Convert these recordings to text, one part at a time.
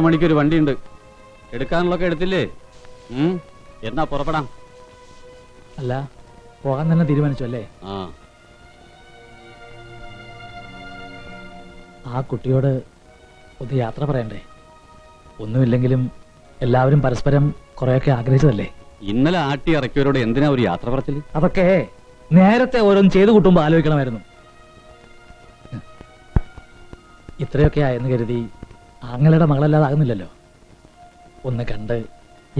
മണിക്കൊരു വണ്ടിയുണ്ട്. എടുക്കാനുള്ളൊക്കെ എടുത്തില്ലേ? എന്നാ പുറപ്പെടാം. അല്ല, പോകാൻ തന്നെ തീരുമാനിച്ചു അല്ലേ? ആ കുട്ടിയോട് ഒന്ന് യാത്ര പറയണ്ടേ? ഒന്നുമില്ലെങ്കിലും എല്ലാവരും പരസ്പരം കുറെയൊക്കെ ആഗ്രഹിച്ചതല്ലേ? ഇന്നലെ ആട്ടി ഇറക്കിയവരോട് എന്തിനാ ഒരു യാത്ര പറച്ചില്? അതൊക്കെ നേരത്തെ ഓരോന്ന് ചെയ്തു കൂട്ടുമ്പോ ആലോചിക്കണമായിരുന്നു. ഇത്രയൊക്കെ ആയെന്ന് കരുതി ആങ്ങളുടെ മകളല്ലാതാകുന്നില്ലല്ലോ. ഒന്ന് കണ്ട്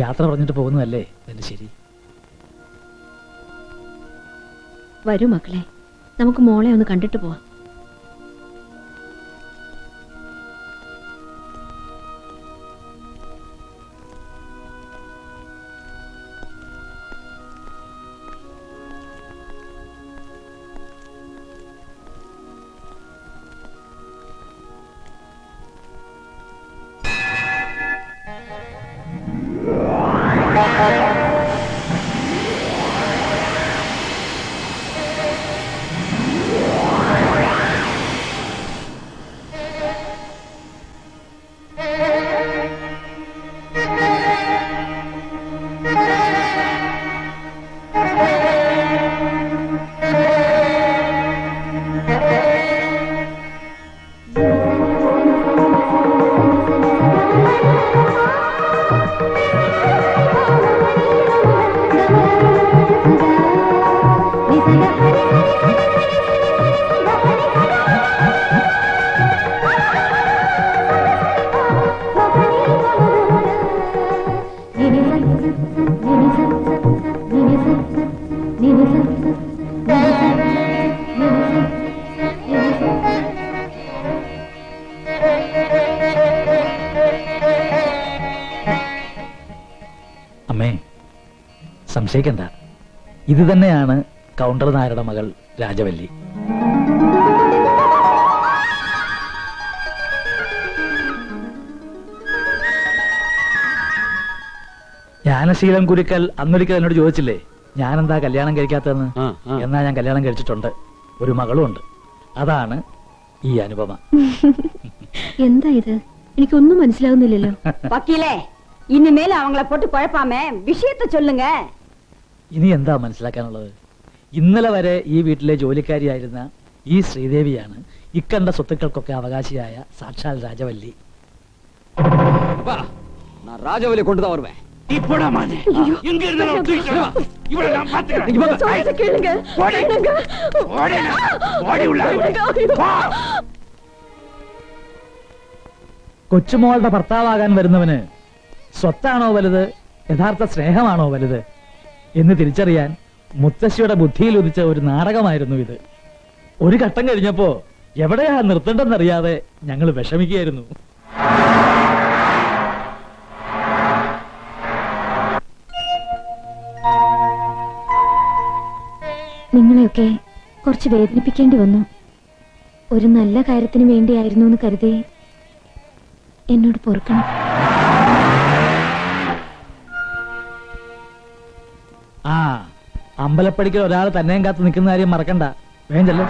യാത്ര പറഞ്ഞിട്ട് പോകുന്നതല്ലേ എന്റെ ശരി. വരൂ മക്കളെ, നമുക്ക് മോളെ ഒന്ന് കണ്ടിട്ട് പോവാം. അമ്മേ, സംശയിക്കണ്ട, ഇത് തന്നെയാണ് കൗണ്ടർ നായരുടെ മകൾ രാജവല്ലി. ജ്ഞാനശീലം കുരുക്കൽ അന്നൊരിക്കൽ എന്നോട് ചോദിച്ചില്ലേ ഞാനെന്താ കല്യാണം കഴിക്കാത്തതെന്ന്? എന്നാ ഞാൻ കല്യാണം കഴിച്ചിട്ടുണ്ട്, ഒരു മകളും ഉണ്ട്. അതാണ് ഈ അനുപമ. എന്താ ഇത്? എനിക്കൊന്നും മനസ്സിലാവുന്നില്ലല്ലോ. വക്കീലേ, ഇനിമേൽ അവങ്ങളെ പൊട്ട് കുഴപ്പാമേ വിഷയത്തെ ചൊല്ലുങ്ക. ഇനി എന്താ മനസ്സിലാക്കാനുള്ളത്? ഇന്നലെ വരെ ഈ വീട്ടിലെ ജോലിക്കാരിയായിരുന്ന ഈ ശ്രീദേവിയാണ് ഇക്കണ്ട സ്വത്തുക്കൾക്കൊക്കെ അവകാശിയായ സാക്ഷാൽ രാജവല്ലി. ராஜவலி கொண்டு தான் வருவேன். കൊച്ചുമോളുടെ ഭർത്താവാകാൻ വരുന്നവന് സ്വത്താണോ വലുത്, യഥാർത്ഥ സ്നേഹമാണോ വലുത് എന്ന് തിരിച്ചറിയാൻ മുത്തശ്ശിയുടെ ബുദ്ധിയിൽ ഉദിച്ച ഒരു നാടകമായിരുന്നു ഇത്. ഒരു ഘട്ടം കഴിഞ്ഞപ്പോ എവിടെയാ നിർത്തേണ്ടെന്നറിയാതെ ഞങ്ങൾ വിഷമിക്കുകയായിരുന്നു. നിങ്ങളെയൊക്കെ കുറച്ച് വേദനിപ്പിക്കേണ്ടി വന്നു. ഒരു നല്ല കാര്യത്തിന് വേണ്ടിയായിരുന്നു എന്ന് കരുതി എന്നോട് പൊറുക്കണം. ആ അമ്പലപ്പടിക്കൽ ഒരാൾ തന്നെയും കാത്ത് നിൽക്കുന്ന കാര്യം മറക്കണ്ട. വേണ്ടല്ലോ.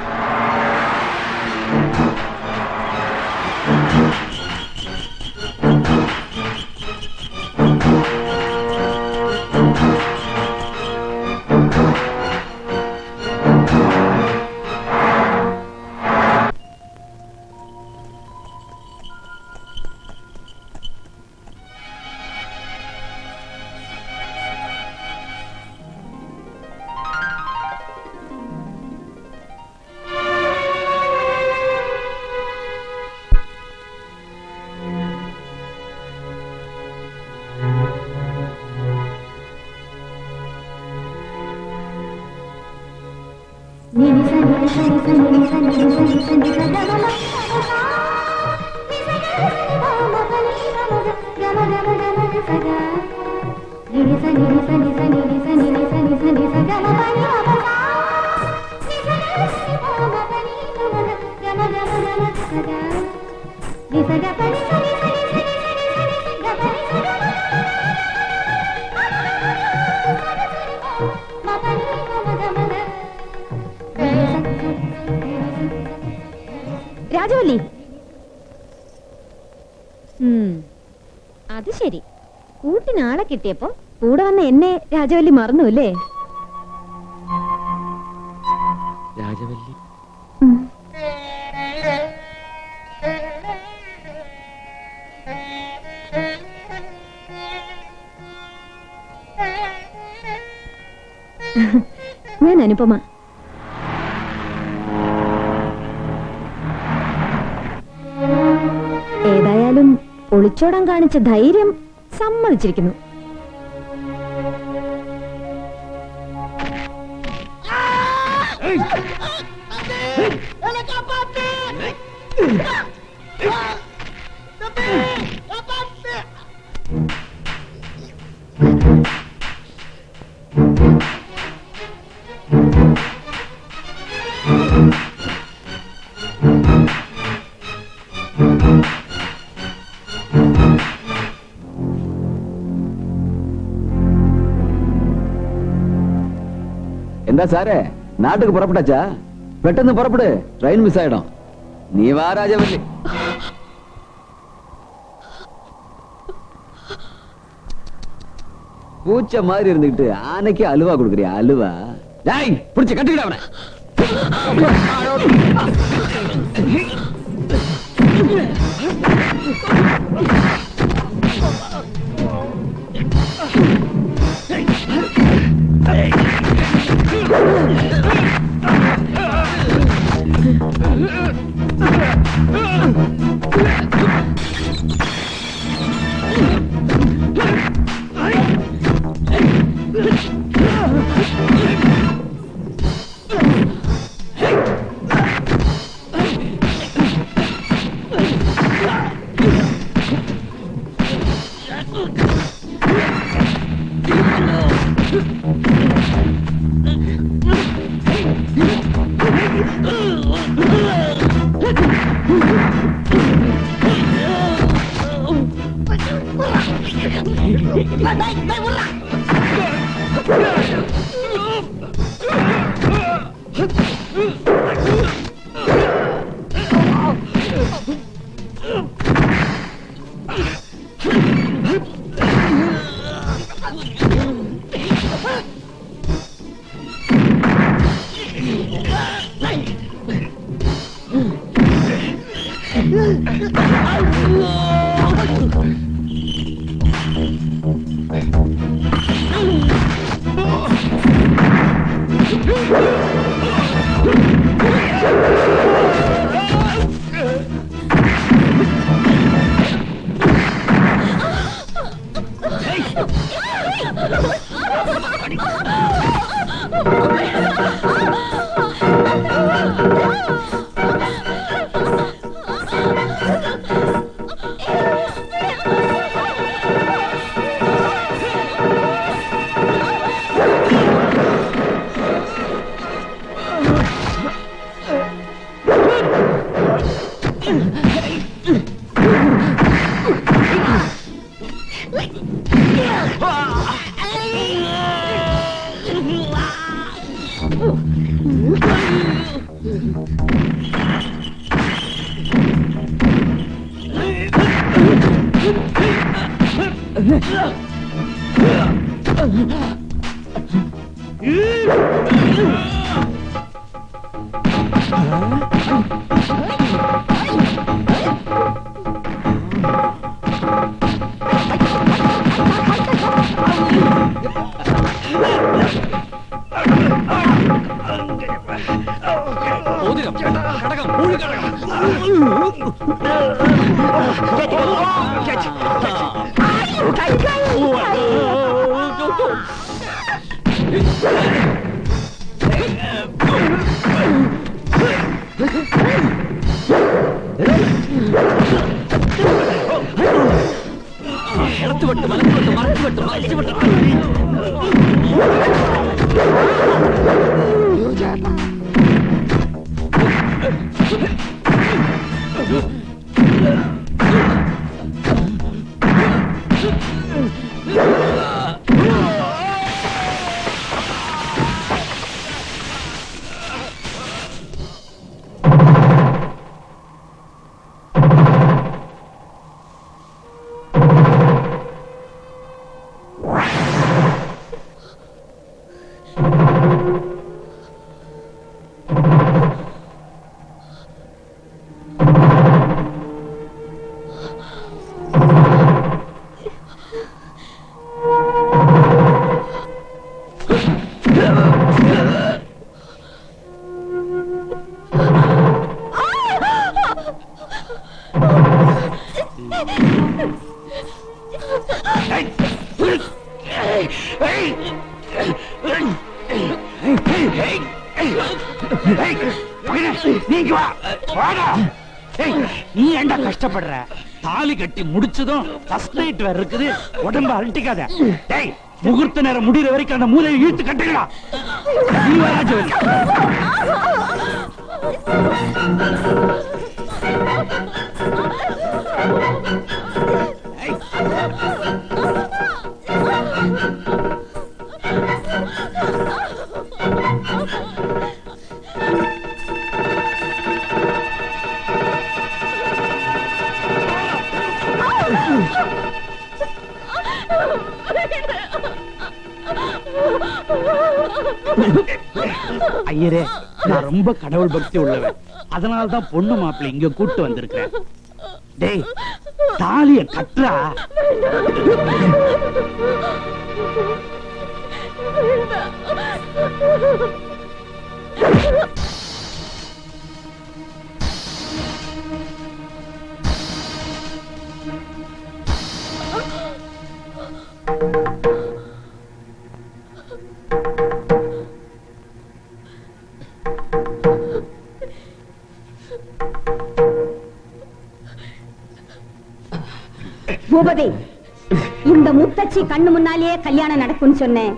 രാജവല്ലി, ശരി, കൂട്ടിനാളെ കിട്ടിയപ്പോ കൂടെ വന്ന എന്നെ രാജവല്ലി മറന്നു അല്ലേ? രാജവല്ലി ഉം. ഞാൻ അനുപമ. ഏതായാലും ഒളിച്ചോടാൻ കാണിച്ച ധൈര്യം സമ്മതിച്ചിരിക്കുന്നു. എന്താ സാറേ, നാട്ടുക്ക് പുറപ്പെട്ടാച്ചാ? പെട്ടെന്ന് പുറപ്പെട്, ട്രെയിൻ മിസ്സായിടും. നീ വാ രാജവല്ലി. പൂച്ച മാതിരി ഇരുന്നിട്ട് ആനയ്ക്ക് അലുവ കൊടുക്കറിയ അലുവ. പിടിച്ച് കട്ടിക്കിടവനെ. நீ ஏண்டா கஷ்டப்படுற? தாலி கட்டி முடிச்சதும் ஃபர்ஸ்ட் நைட் வேற இருக்குது, உடம்ப அழட்டிக்காத. டேய், முகூர்த்த நேரம் முடிகிற வரைக்கும் அந்த மூலையை இழுத்து கட்டுங்களா. நீ வா ராஜவல்லி. ஐயரே, நான் ரொம்ப கடவுள் பக்தி உள்ளவன். அதனாலதான் பொண்ணு மாப்பிள்ளை இங்க கூட்டு வந்திருக்கிறேன். டேய், தாலிய கட்டுறா. பூபதி, இந்த முத்தச்சி கண்ணு முன்னாலேயே கல்யாணம் நடக்கும்னு சொன்னேன்.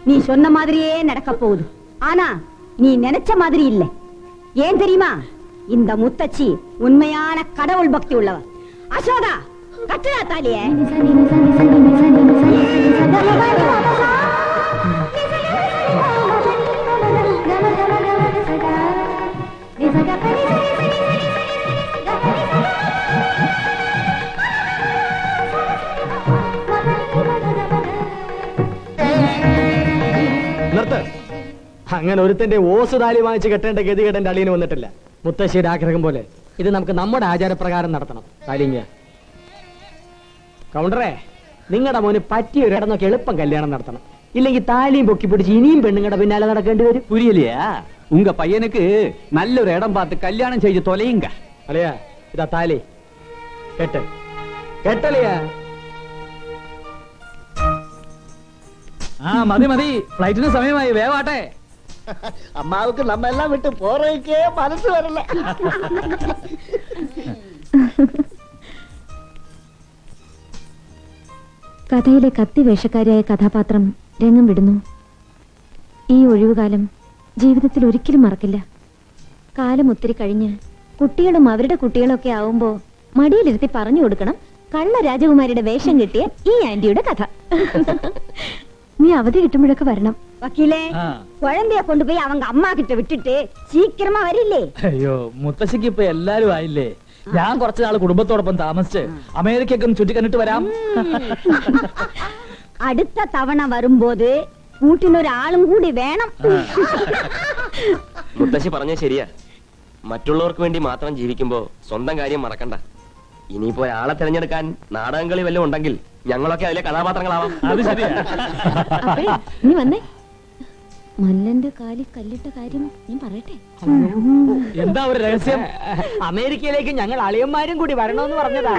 நீ சொன்ன மாதிரியே நடக்க போகுது. ஆனா நீ நினைச்ச மாதிரி இல்ல. ஏன் தெரியுமா? இந்த முத்தச்சி உண்மையான கடவுள் பக்தி உள்ளவ. அசோதா, கட்டுடா தாலிய. അങ്ങനെ ഒരുത്തന്റെ ഓസ് താലി വാങ്ങിച്ച് കെട്ടേണ്ട ഗതികേട് എന്റെ അളിയന് വന്നിട്ടില്ല. മുത്തശ്ശിയുടെ ആഗ്രഹം പോലെ ഇത് നമുക്ക് നമ്മുടെ ആചാരപ്രകാരം നടത്തണം. താലിങ്ക കൗണ്ടറേ, നിങ്ങളുടെ മോന് പറ്റിയ ഒരു ഇടന്നൊക്കെ എളുപ്പം കല്യാണം നടത്തണം. ഇല്ലെങ്കിൽ താലിയും പൊക്കി പിടിച്ച് ഇനിയും പെണ്ണുങ്ങളുടെ പിന്നാലെ നടക്കേണ്ടി വരും. புரியலையா? உங்க பையனுக்கு நல்ல ஒரு இடம் பார்த்து கல்யாணம் செய்து தொலையுங்க. അളിയാ, ഇതാ താലി കെട്ട്. കെട്ടളിയാ. ആ മതി മതി, ഫ്ലൈറ്റിന് സമയമായി, വേവാട്ടെ. അമ്മാവുക്ക് നമ്മെല്ലാം വിട്ട് പോറേക്കേ മനസ്സ് വരല. കഥയിലെ കത്തി വേഷക്കാരിയായ കഥാപാത്രം രംഗം വിടുന്നു. ഈ ഒഴിവുകാലം ജീവിതത്തിൽ ഒരിക്കലും മറക്കില്ല. കാലം ഒത്തിരി കഴിഞ്ഞ് കുട്ടികളും അവരുടെ കുട്ടികളൊക്കെ ആവുമ്പോ മടിയിലിരുത്തി പറഞ്ഞു കൊടുക്കണം കള്ള രാജകുമാരിയുടെ വേഷം കിട്ടിയ ഈ ആന്റിയുടെ കഥ. നീ അവധി കിട്ടുമ്പോഴൊക്കെ വരണം. വക്കീലേ, കുഴന്തയെ കൊണ്ടുപോയി அவங்க അമ്മ കിட்ட വിട്ടിട്ട് സീക്കിരമാ വരില്ലേ? അയ്യോ, മുത്തശ്ശിക്ക് ഇപ്പൊ എല്ലാരും ആയില്ലേ. ഞാൻ കുറച്ചു നാൾ കുടുംബത്തോടൊപ്പം താമസിച്ച് അമേരിക്കയൊക്കെ ഒന്ന് ചുറ്റിക്കണ്ടിട്ട് വരാം. അടുത്ത തവണ വരുമ്പോത് കൂട്ടിനൊരാളും കൂടി വേണം. മുത്തശ്ശി പറഞ്ഞ ശരിയാ. മറ്റുള്ളവർക്ക് വേണ്ടി മാത്രം ജീവിക്കുമ്പോ സ്വന്തം കാര്യം മറക്കണ്ട. ഇനിയിപ്പോ ആളെ തിരഞ്ഞെടുക്കാൻ നാടകം കളി വല്ലതും ഉണ്ടെങ്കിൽ ഞങ്ങളൊക്കെ അതിലെ കഥാപാത്രങ്ങളാവാം. അത് ശരിയാ. അപ്പഴേ, നീ വന്നേ. മല്ലന്റെ കാലിൽ കല്ലിട്ട കാര്യം ഞാൻ പറയട്ടെ. എന്താ ഒരു രഹസ്യം? അമേരിക്കയിലേക്ക് ഞങ്ങൾ അളിയന്മാരും കൂടി വരണമെന്ന് പറഞ്ഞതാ.